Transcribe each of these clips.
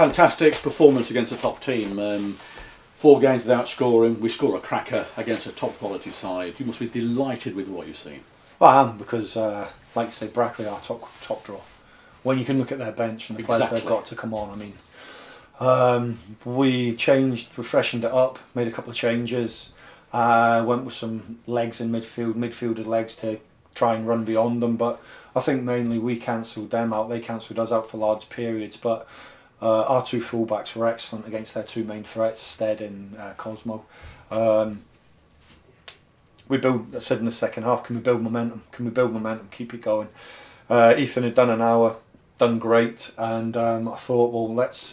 fantastic performance against a top team. 4 games without scoring. We score a cracker against a top quality side. You must be delighted with what you've seen. Well, I am, because, like you say, Brackley are top draw. When you can look at their bench and the players they've got to come on, I mean, we freshened it up, made a couple of changes, went with some legs in midfielder legs to try and run beyond them, but I think mainly we cancelled them out, they cancelled us out for large periods, but our 2 fullbacks were excellent against their 2 main threats, Stead and Cosmo. I said in the second half, can we build momentum, keep it going. Ethan had done an hour, done great, and I thought, well, let's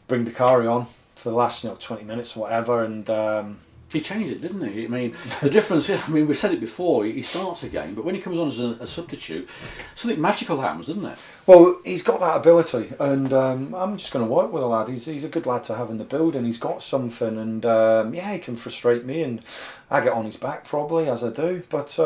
bring Dakari on for the last 20 minutes or whatever, and he changed it, didn't he? I mean, the difference is, we said it before, he starts a game, but when he comes on as a substitute, something magical happens, doesn't it? Well, he's got that ability, and I'm just going to work with the lad. He's a good lad to have in the building. He's got something, and he can frustrate me, and I get on his back probably, as I do, but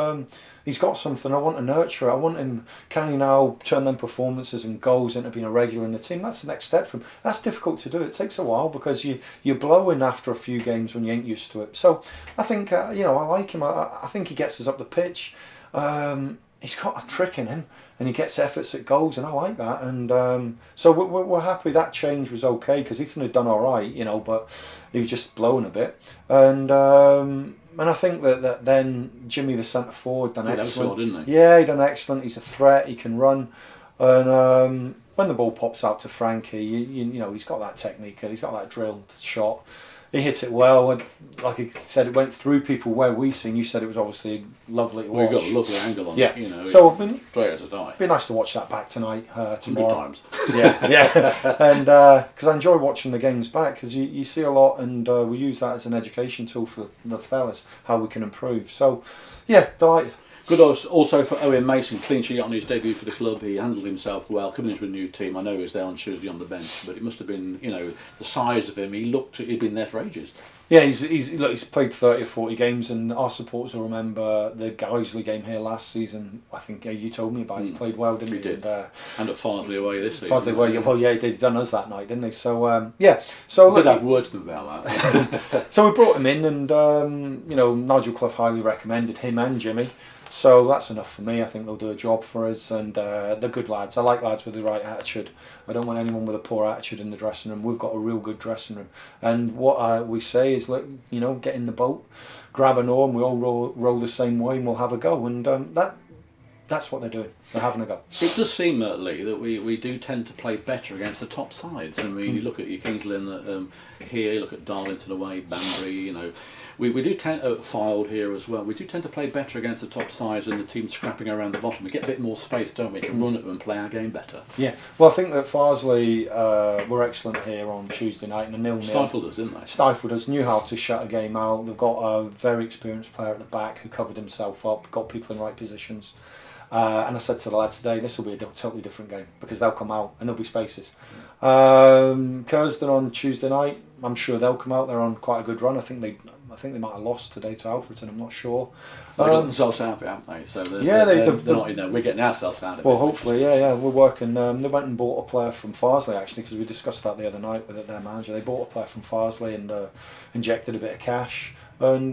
he's got something. I want to nurture it. I want him. Can he now turn them performances and goals into being a regular in the team? That's the next step for him. That's difficult to do. It takes a while, because you're blowing after a few games when you ain't used to it. So I think I like him. I think he gets us up the pitch. He's got a trick in him, and he gets efforts at goals, and I like that. And so we're happy that change was okay, because Ethan had done all right, but he was just blowing a bit. And I think that then Jimmy, the centre forward, done excellent. Didn't he? Yeah, he done excellent. He's a threat. He can run, and when the ball pops out to Frankie, he's got that technique. He's got that drilled shot. He hit it well, and like I said, it went through people where we seen. You said it was obviously lovely to watch. We got a lovely angle on it, So straight as a die. It'd be nice to watch that back tonight, tomorrow. Times. Yeah, and because I enjoy watching the games back, because you see a lot, and we use that as an education tool for the fellas, how we can improve. So, yeah, delighted. Good also for Owen Mason, clean sheet on his debut for the club. He handled himself well, coming into a new team. I know he was there on Tuesday on the bench, but it must have been, the size of him. He'd been there for ages. Yeah, he's played 30 or 40 games, and our supporters will remember the Guiseley game here last season. I think you told me about it. He played well, didn't he? He did. And at Farnsley away this season. Farsley away, well, yeah, he did. He done us that night, didn't he? So, yeah. So did have words to him about that. So we brought him in, and Nigel Clough highly recommended him and Jimmy. So that's enough for me. I think they'll do a job for us, and they're good lads. I like lads with the right attitude. I don't want anyone with a poor attitude in the dressing room. We've got a real good dressing room, and what we say is, look, get in the boat, grab an oar, and we all row the same way, and we'll have a go. And that's what they're doing. They're having a go. It does seem, Lee, that we do tend to play better against the top sides. I mean, you look at your Kingsley here, you look at Darlington away, Banbury, We do tend Fylde here as well. We do tend to play better against the top sides and the teams scrapping around the bottom. We get a bit more space, don't we? We can run at them and play our game better. Yeah. Well, I think that Farsley were excellent here on Tuesday night, and a 0-0. Stifled us, didn't they? Stifled us. Knew how to shut a game out. They've got a very experienced player at the back who covered himself up, got people in the right positions. And I said to the lads today, this will be a totally different game, because they'll come out and there'll be spaces. Curzon on Tuesday night, I'm sure they'll come out. They're on quite a good run. I think they might have lost today to Alfreton. I'm not sure. They got themselves out of it, haven't they? So they're not in there. We're getting ourselves out of it. Well, hopefully, yeah. We're working. They went and bought a player from Farsley, actually, because we discussed that the other night with their manager. They bought a player from Farsley and injected a bit of cash. And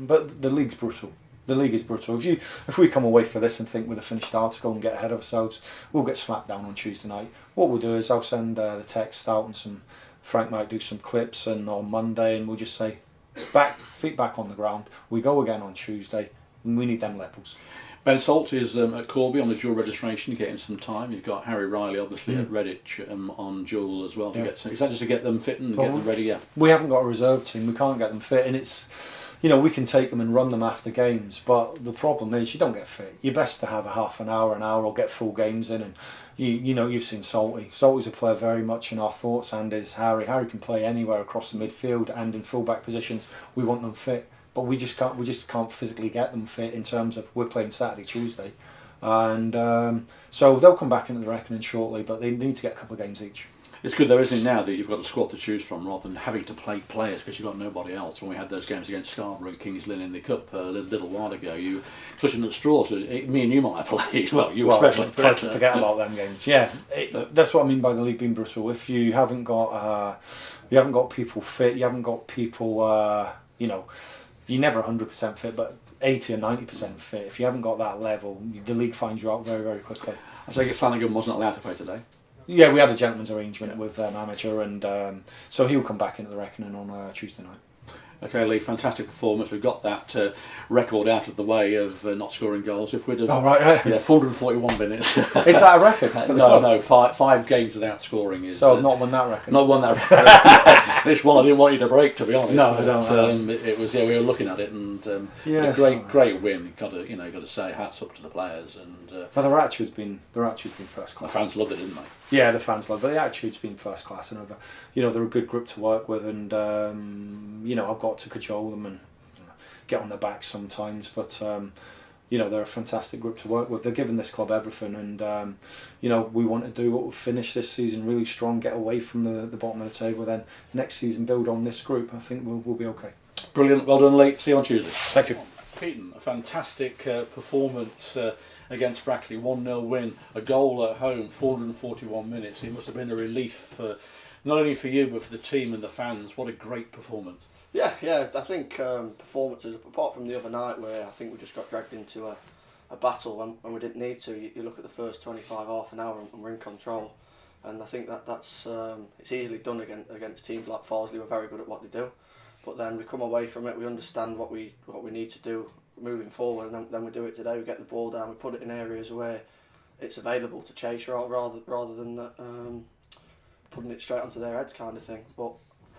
but the league's brutal. The league is brutal. If we come away for this and think with a finished article and get ahead of ourselves, we'll get slapped down on Tuesday night. What we'll do is I'll send the text out, and Frank might do some clips, and on Monday, and we'll just say, feet back on the ground. We go again on Tuesday, and we need them levels. Ben Salt is at Corby on the dual registration to get him some time. You've got Harry Riley obviously at Redditch on dual as well to get some. Is that just to get them fit and get them ready? Yeah. We haven't got a reserve team. We can't get them fit, and it's. We can take them and run them after games, but the problem is you don't get fit. You're best to have a half an hour, or get full games in, and you've seen Salty. Salty's a player very much in our thoughts, and is Harry. Harry can play anywhere across the midfield and in full-back positions. We want them fit, but we just can't physically get them fit in terms of we're playing Saturday, Tuesday, and so they'll come back into the reckoning shortly, but they need to get a couple of games each. It's good though, isn't it, now that you've got a squad to choose from rather than having to play players because you've got nobody else. When we had those games against Scarborough and Kings Lynn in the Cup a little while ago, you clutching at straws. Me and you might have played. Well, you especially. Try to forget about them games. Yeah, that's what I mean by the league being brutal. If you haven't got people fit, you haven't got people, you're never 100% fit, but 80 or 90% fit. If you haven't got that level, the league finds you out very, very quickly. I take it Flanagan wasn't allowed to play today. Yeah, we had a gentleman's arrangement with the manager, and so he'll come back into the reckoning on Tuesday night. Okay, Lee, fantastic performance. We've got that record out of the way of not scoring goals. If we'd have, 441 minutes. Is that a record? No, five games without scoring is. So I've not won that record. Not won that record. This one I didn't want you to break, to be honest. No, I don't. It was. We were looking at it, and a great win. Got to say, hats up to the players. And well, their attitude's been first class. The fans loved it, didn't they? Yeah, the fans loved it. The attitude's been first class, and they're a good group to work with, and I've got to cajole them and get on their backs sometimes, but they're a fantastic group to work with. They're giving this club everything, and we want to do what will finish this season really strong, get away from the bottom of the table, then next season build on this group. I think we'll be okay. Brilliant, well done, Lee. See you on Tuesday. Thank you. Keaton, a fantastic performance against Brackley, 1-0 win, a goal at home, 441 minutes. It must have been a relief not only for you but for the team and the fans. What a great performance. Yeah, I think performances, apart from the other night where I think we just got dragged into a battle when we didn't need to, you look at the first 25, half an hour and we're in control. And I think that's it's easily done against teams like Farsley. We're very good at what they do. But then we come away from it, we understand what we need to do moving forward, and then we do it today. We get the ball down, we put it in areas where it's available to chase rather than putting it straight onto their heads kind of thing. But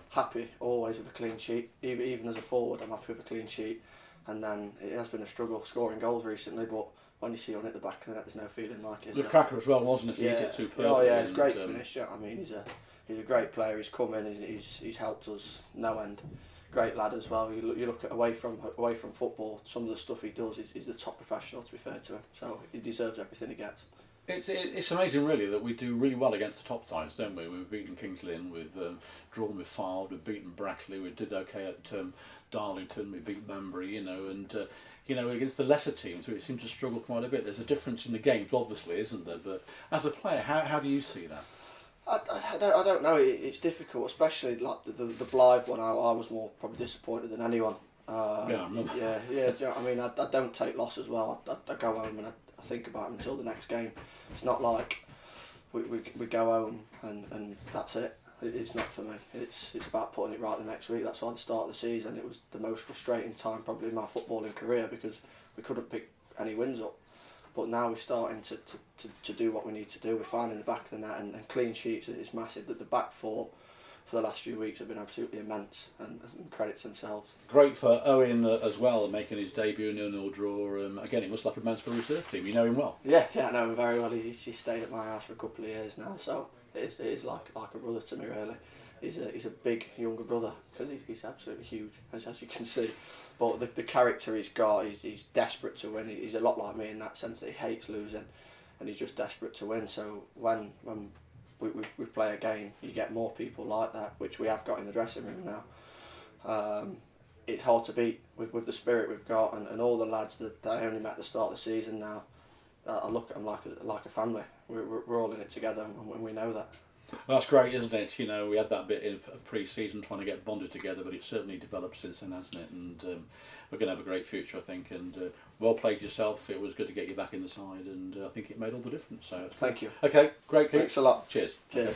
happy always with a clean sheet, even as a forward I'm happy with a clean sheet. And then it has been a struggle scoring goals recently, but when you see on at the back of the net, there's no feeling like it. The cracker as well, wasn't it? He hit it superbly. Oh yeah, it's great finish. Yeah, I mean he's a great player. He's come in and he's helped us no end. Great lad as well. You look at away from football, some of the stuff he does is the top professional, to be fair to him. So he deserves everything he gets. It's amazing really that we do really well against the top sides, don't we? We've beaten Kings Lynn, we've drawn with Fylde, we've beaten Brackley, we did okay at Darlington, we beat Banbury, and against the lesser teams we seem to struggle quite a bit. There's a difference in the games, obviously, isn't there? But as a player, how do you see that? I don't know. It's difficult, especially like the Blythe one. I was more probably disappointed than anyone. I remember. Yeah. Do you know what I mean? I don't take loss as well. I go home and I think about them until the next game. It's not like we go home and that's it. It's not for me. It's about putting it right the next week. That's why the start of the season it was the most frustrating time probably in my footballing career because we couldn't pick any wins up. But now we're starting to do what we need to do. We're finding the back of the net and clean sheets is massive. That the back four for the last few weeks have been absolutely immense and credits themselves. Great for Owen as well, making his debut in 0-0 draw. Again, he must like a Mansfield reserve team. You know him well. Yeah, I know him very well. He's stayed at my house for a couple of years now, so it is like a brother to me really. He's a big younger brother because he's absolutely huge as you can see. But the character he's got, he's desperate to win. He's a lot like me in that sense that he hates losing, and he's just desperate to win. So when we play a game, you get more people like that, which we have got in the dressing room now. It's hard to beat with the spirit we've got, and all the lads that I only met at the start of the season now. I look at them like a family. We're all in it together, and we know that. Well, that's great, isn't it? We had that bit of pre-season trying to get bonded together, but it's certainly developed since then, hasn't it? And we're going to have a great future, I think. And well played yourself. It was good to get you back in the side, and I think it made all the difference. So thank you. Okay, great. Thanks a lot. Cheers. Cheers.